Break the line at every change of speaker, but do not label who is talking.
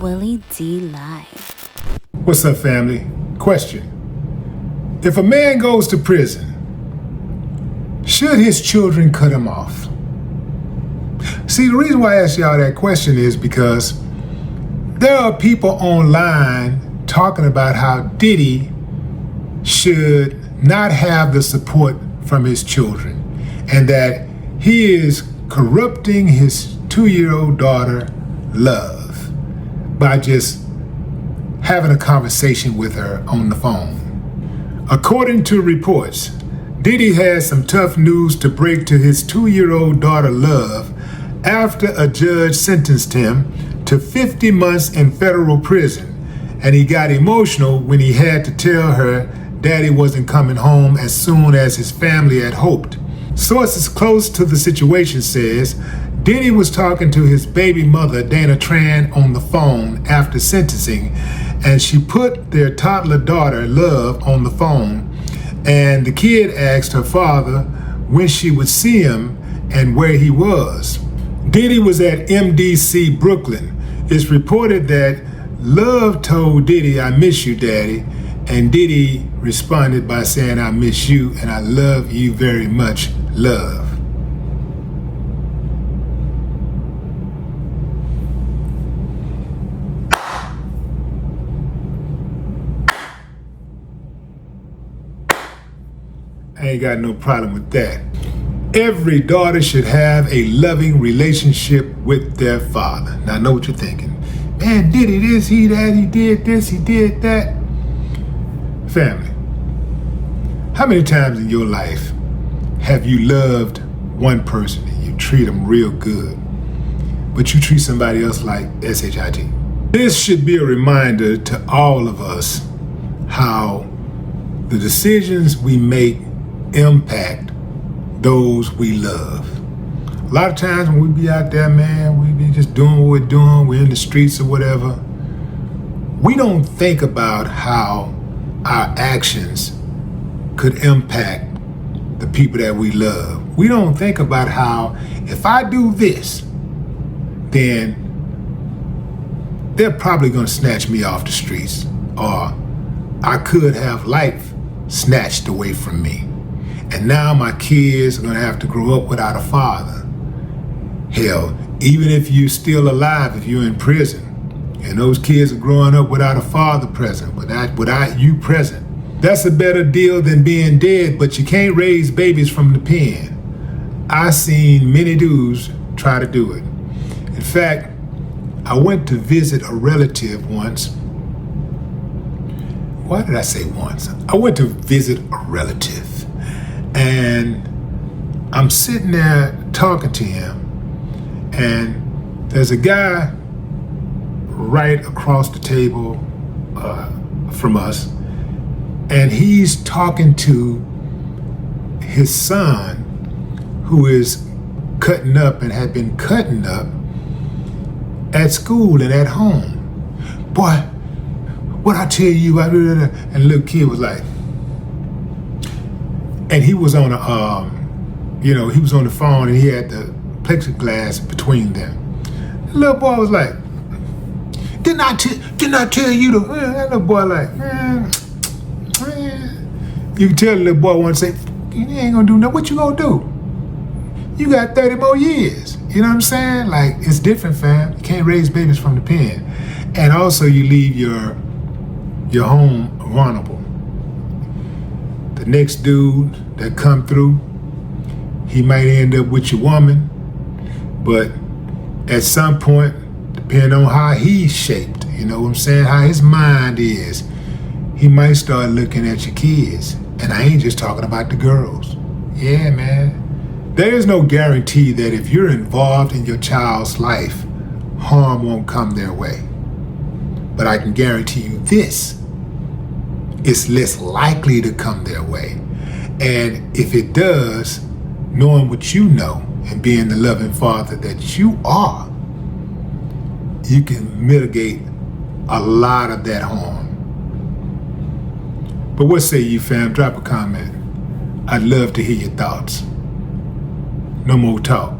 Willie D Live.
What's up, family? Question. If a man goes to prison, should his children cut him off? See, the reason why I ask y'all that question is because there are people online talking about how Diddy should not have the support from his children and that he is corrupting his 2-year-old daughter, Love, by just having a conversation with her on the phone. According to reports, Diddy has some tough news to break to his 2-year-old daughter, Love, after a judge sentenced him to 50 months in federal prison, and he got emotional when he had to tell her Daddy wasn't coming home as soon as his family had hoped. Sources close to the situation says Diddy was talking to his baby mother, Dana Tran, on the phone after sentencing, and she put their toddler daughter, Love, on the phone, and the kid asked her father when she would see him and where he was. Diddy was at MDC Brooklyn. It's reported that Love told Diddy, "I miss you, Daddy," and Diddy responded by saying, "I miss you and I love you very much, Love." I ain't got no problem with that. Every daughter should have a loving relationship with their father. Now I know what you're thinking. Man, Diddy this, he that, he did this, he did that. Family, how many times in your life have you loved one person and you treat them real good, but you treat somebody else like SHIT? This should be a reminder to all of us how the decisions we make impact those we love. A lot of times when we be out there, man, we be just doing what we're doing, we're in the streets or whatever, we don't think about how our actions could impact the people that we love. We don't think about how if I do this, then they're probably gonna snatch me off the streets, or I could have life snatched away from me. And now my kids are gonna have to grow up without a father. Hell, even if you're still alive, if you're in prison, and those kids are growing up without a father present, without you present, that's a better deal than being dead, but you can't raise babies from the pen. I've seen many dudes try to do it. In fact, I went to visit a relative once. Why did I say once? I went to visit a relative. And I'm sitting there talking to him, and there's a guy right across the table from us, and he's talking to his son, who is cutting up and had been cutting up at school and at home. Boy, what I tell you, and the little kid was like, and he was on he was on the phone and he had the plexiglass between them. The little boy was like, didn't I tell you to, that little boy like, you can tell the little boy want to say, you ain't gonna do nothing, what you gonna do? You got 30 more years, you know what I'm saying? Like, it's different, fam. You can't raise babies from the pen. And also you leave your home vulnerable. The next dude that come through, he might end up with your woman, but at some point, depending on how he's shaped, you know what I'm saying, how his mind is, he might start looking at your kids. And I ain't just talking about the girls. Yeah, man. There is no guarantee that if you're involved in your child's life, harm won't come their way. But I can guarantee you this, it's less likely to come their way. And if it does, knowing what you know and being the loving father that you are, you can mitigate a lot of that harm. But what say you, fam? Drop a comment. I'd love to hear your thoughts. No more talk.